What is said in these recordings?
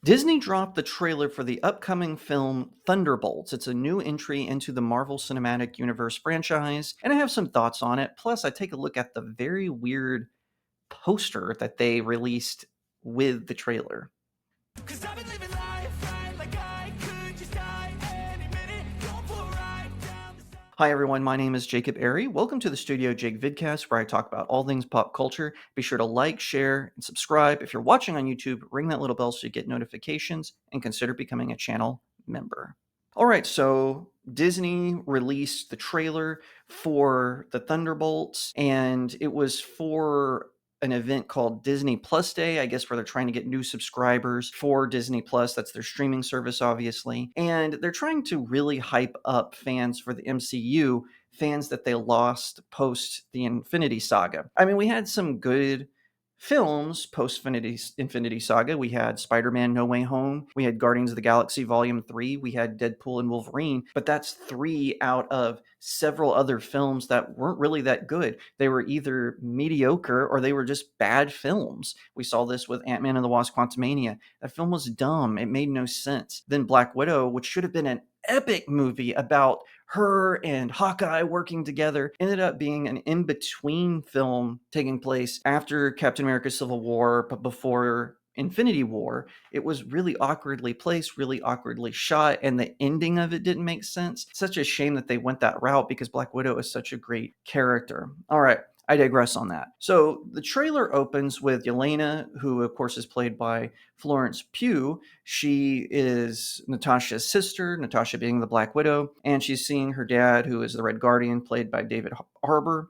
Disney dropped the trailer for the upcoming film Thunderbolts. It's a new entry into the Marvel Cinematic Universe franchise, and I have some thoughts on it. Plus, I take a look at the very weird poster that they released with the trailer. 'Cause I've been living life right like I could just die any minute. Going for a ride down the side. Hi everyone, my name is Jacob Airy. Welcome to the StudioJake vidcast where I talk about all things pop culture. Be sure to like, share, and subscribe. If you're watching on YouTube, ring that little bell so you get notifications and consider becoming a channel member. All right, so Disney released the trailer for the Thunderbolts, and it was for an event called Disney Plus Day, I guess, where they're trying to get new subscribers for Disney Plus. That's their streaming service, obviously. And they're trying to really hype up fans for the MCU, fans that they lost post the Infinity Saga. I mean, we had some good films post Infinity Saga. We had Spider-Man No Way Home, we had Guardians of the Galaxy Volume 3, we had Deadpool and Wolverine, but that's 3 out of several other films that weren't really that good. They were either mediocre or they were just bad films. We saw this with Ant-Man and the Wasp: Quantumania. That film was dumb. It made no sense. Then Black Widow, which should have been an epic movie about her and Hawkeye working together, ended up being an in-between film taking place after Captain America Civil War, but before Infinity War. It was really awkwardly placed, really awkwardly shot, and the ending of it didn't make sense. Such a shame that they went that route because Black Widow is such a great character. All right, I digress on that. So the trailer opens with Yelena, who of course is played by Florence Pugh. She is Natasha's sister, Natasha being the Black Widow, and she's seeing her dad, who is the Red Guardian, played by David Harbour,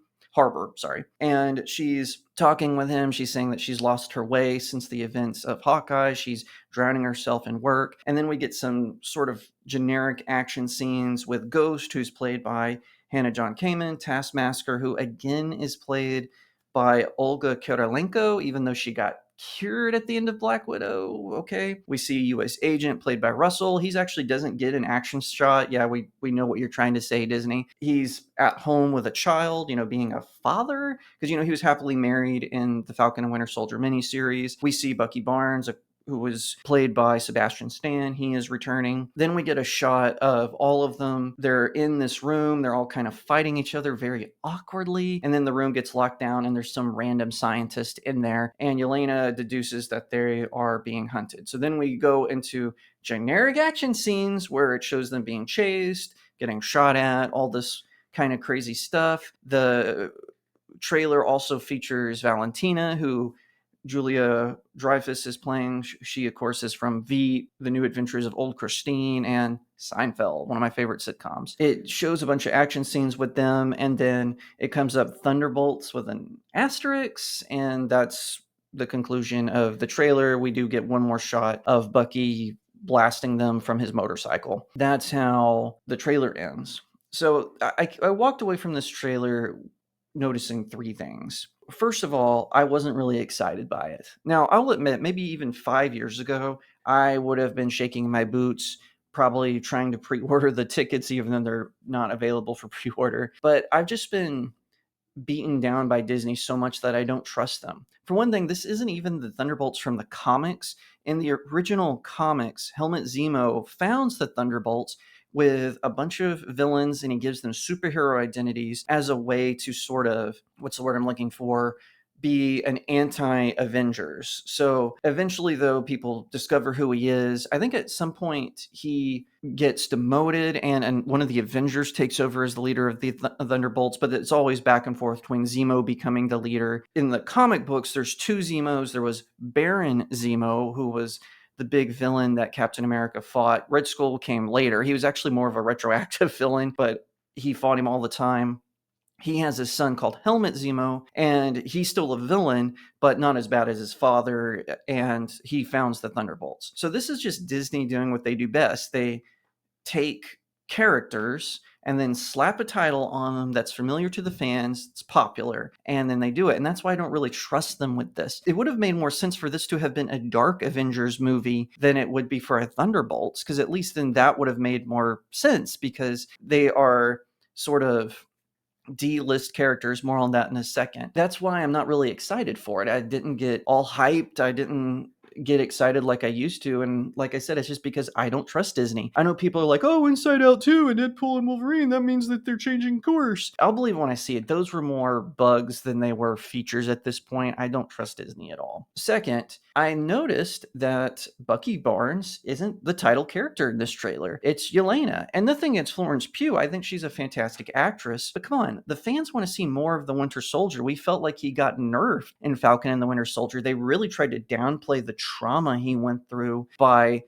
sorry. And she's talking with him. She's saying that she's lost her way since the events of Hawkeye. She's drowning herself in work. And then we get some sort of generic action scenes with Ghost, who's played by Hannah John Kamen, Taskmaster, who again is played by Olga Kurylenko, even though she got cured at the end of Black Widow. Okay. We see U.S. Agent played by Russell. He's actually doesn't get an action shot. Yeah, we know what you're trying to say, Disney. He's at home with a child, being a father, because, he was happily married in the Falcon and Winter Soldier miniseries. We see Bucky Barnes, who was played by Sebastian Stan. He is returning. Then we get a shot of all of them. They're in this room. They're all kind of fighting each other very awkwardly. And then the room gets locked down and there's some random scientist in there. And Yelena deduces that they are being hunted. So then we go into generic action scenes where it shows them being chased, getting shot at, all this kind of crazy stuff. The trailer also features Valentina, who Julia Dreyfus is playing. She, of course, is from The New Adventures of Old Christine and Seinfeld, one of my favorite sitcoms. It shows a bunch of action scenes with them, and then it comes up Thunderbolts with an asterisk, and that's the conclusion of the trailer. We do get one more shot of Bucky blasting them from his motorcycle. That's how the trailer ends. So I walked away from this trailer noticing 3 things. First of all, I wasn't really excited by it. Now, I'll admit, maybe even 5 years ago, I would have been shaking my boots, probably trying to pre-order the tickets, even though they're not available for pre-order. But I've just been beaten down by Disney so much that I don't trust them. For one thing, this isn't even the Thunderbolts from the comics. In the original comics, Helmut Zemo founds the Thunderbolts with a bunch of villains and he gives them superhero identities as a way to sort of, what's the word I'm looking for, be an anti-Avengers. So eventually, though, people discover who he is. I think at some point he gets demoted and one of the Avengers takes over as the leader of the Thunderbolts, but it's always back and forth between Zemo becoming the leader. In the comic books, there's 2 Zemos. There was Baron Zemo, who was the big villain that Captain America fought. Red Skull came later. He was actually more of a retroactive villain, but he fought him all the time. He has his son called Helmut Zemo, and he's still a villain, but not as bad as his father, and he founds the Thunderbolts. So this is just Disney doing what they do best. They take characters and then slap a title on them that's familiar to the fans, it's popular, and then they do it. And that's why I don't really trust them with this. It would have made more sense for this to have been a Dark Avengers movie than it would be for a Thunderbolts, because at least then that would have made more sense, because they are sort of D-list characters. More on that in a second. That's why I'm not really excited for it. I didn't get all hyped. I didn't get excited like I used to. And like I said, it's just because I don't trust Disney. I know people are like, oh, Inside Out 2 and Deadpool and Wolverine, that means that they're changing course. I'll believe when I see it. Those were more bugs than they were features at this point. I don't trust Disney at all. Second, I noticed that Bucky Barnes isn't the title character in this trailer. It's Yelena. And nothing against Florence Pugh. I think she's a fantastic actress. But come on, the fans want to see more of the Winter Soldier. We felt like he got nerfed in Falcon and the Winter Soldier. They really tried to downplay the trauma he went through by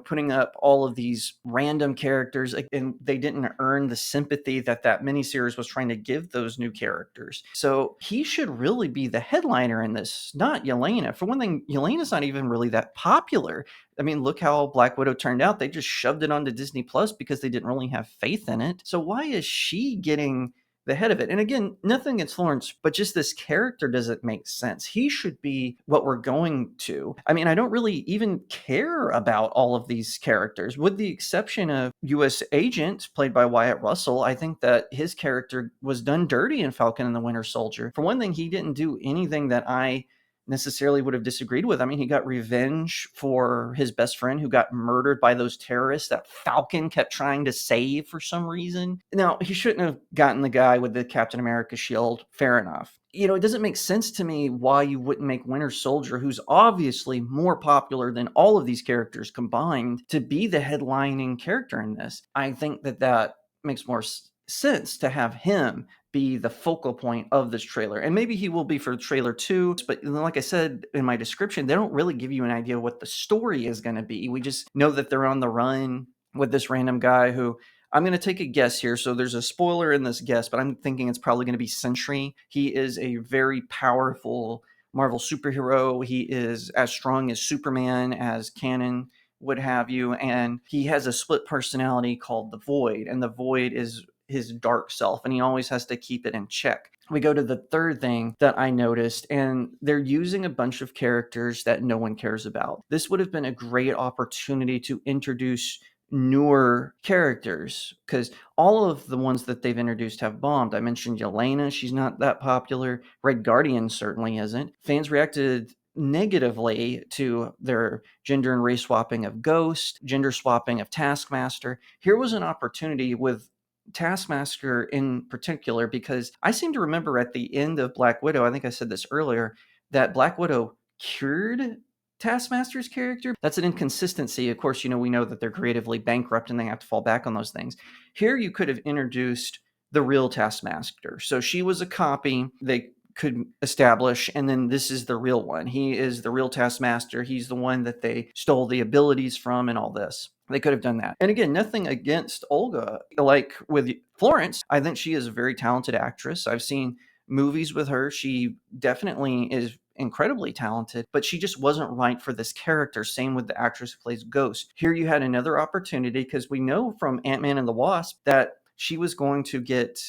putting up all of these random characters, and they didn't earn the sympathy that miniseries was trying to give those new characters. So he should really be the headliner in this, not Yelena. For one thing, Yelena's not even really that popular. I mean, look how Black Widow turned out. They just shoved it onto Disney Plus because they didn't really have faith in it. So why is she getting the head of it? And again, nothing against Florence, but just this character doesn't make sense. He should be what we're going to. I mean, I don't really even care about all of these characters, with the exception of U.S. Agent, played by Wyatt Russell. I think that his character was done dirty in Falcon and the Winter Soldier. For one thing, he didn't do anything that I necessarily would have disagreed with. I mean, he got revenge for his best friend who got murdered by those terrorists that Falcon kept trying to save for some reason. Now, he shouldn't have gotten the guy with the Captain America shield. Fair enough. It doesn't make sense to me why you wouldn't make Winter Soldier, who's obviously more popular than all of these characters combined, to be the headlining character in this. I think that makes more sense to have him be the focal point of this trailer. And maybe he will be for trailer 2, but like I said in my description, they don't really give you an idea what the story is going to be. We just know that they're on the run with this random guy who, I'm going to take a guess here. So there's a spoiler in this guess, but I'm thinking it's probably going to be Sentry. He is a very powerful Marvel superhero. He is as strong as Superman, as canon would have you, and he has a split personality called the Void, and the Void is his dark self, and he always has to keep it in check. We go to the third thing that I noticed, and they're using a bunch of characters that no one cares about. This would have been a great opportunity to introduce newer characters, because all of the ones that they've introduced have bombed. I mentioned Yelena. She's not that popular. Red Guardian certainly isn't. Fans reacted negatively to their gender and race swapping of Ghost, gender swapping of Taskmaster. Here was an opportunity with Taskmaster in particular, because I seem to remember at the end of Black Widow, I think I said this earlier, that Black Widow cured Taskmaster's character. That's an inconsistency. Of course, we know that they're creatively bankrupt and they have to fall back on those things. Here you could have introduced the real Taskmaster. So she was a copy they could establish, and then this is the real one. He is the real Taskmaster. He's the one that they stole the abilities from and all this. They could have done that. And again, nothing against Olga. Like with Florence, I think she is a very talented actress. I've seen movies with her. She definitely is incredibly talented, but she just wasn't right for this character. Same with the actress who plays Ghost. Here you had another opportunity, because we know from Ant-Man and the Wasp that she was going to get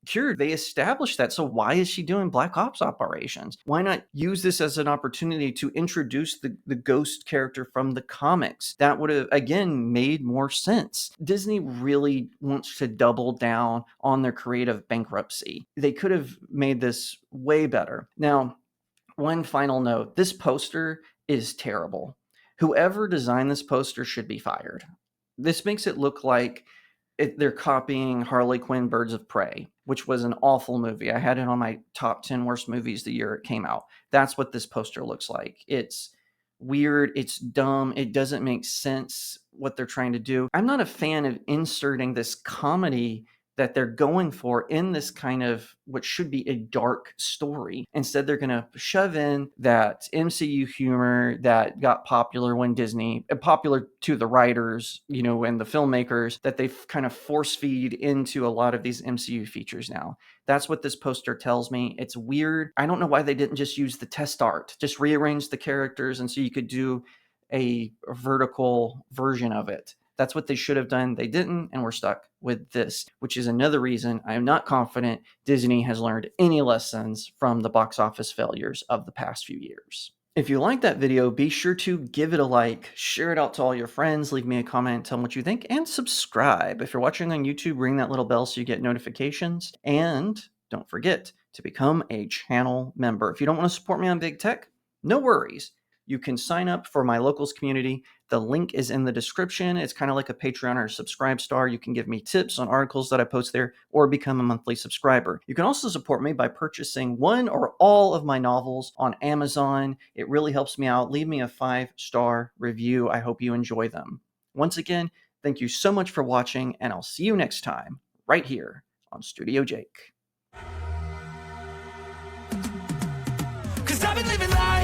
cured. They established that. So why is she doing Black Ops operations? Why not use this as an opportunity to introduce the Ghost character from the comics? That would have, again, made more sense. Disney really wants to double down on their creative bankruptcy. They could have made this way better. Now, one final note, this poster is terrible. Whoever designed this poster should be fired. This makes it look like they're copying Harley Quinn Birds of Prey, which was an awful movie. I had it on my top 10 worst movies the year it came out. That's what this poster looks like. It's weird. It's dumb. It doesn't make sense what they're trying to do. I'm not a fan of inserting this comedy that they're going for in this kind of what should be a dark story. Instead, they're going to shove in that MCU humor that got popular when Disney, popular to the writers, and the filmmakers, that they've kind of force feed into a lot of these MCU features now. That's what this poster tells me. It's weird. I don't know why they didn't just use the test art, just rearrange the characters, and so you could do a vertical version of it. That's what they should have done. They didn't, and we're stuck with this, which is another reason I am not confident Disney has learned any lessons from the box office failures of the past few years. If you liked that video, be sure to give it a like, share it out to all your friends, leave me a comment, tell them what you think, and subscribe. If you're watching on YouTube, ring that little bell so you get notifications. And don't forget to become a channel member. If you don't want to support me on Big Tech, no worries. You can sign up for my locals community. The link is in the description. It's kind of like a Patreon or Subscribe Star. You can give me tips on articles that I post there or become a monthly subscriber. You can also support me by purchasing one or all of my novels on Amazon. It really helps me out. Leave me a 5-star review. I hope you enjoy them. Once again, thank you so much for watching, and I'll see you next time right here on Studio Jake. 'Cause I've been living life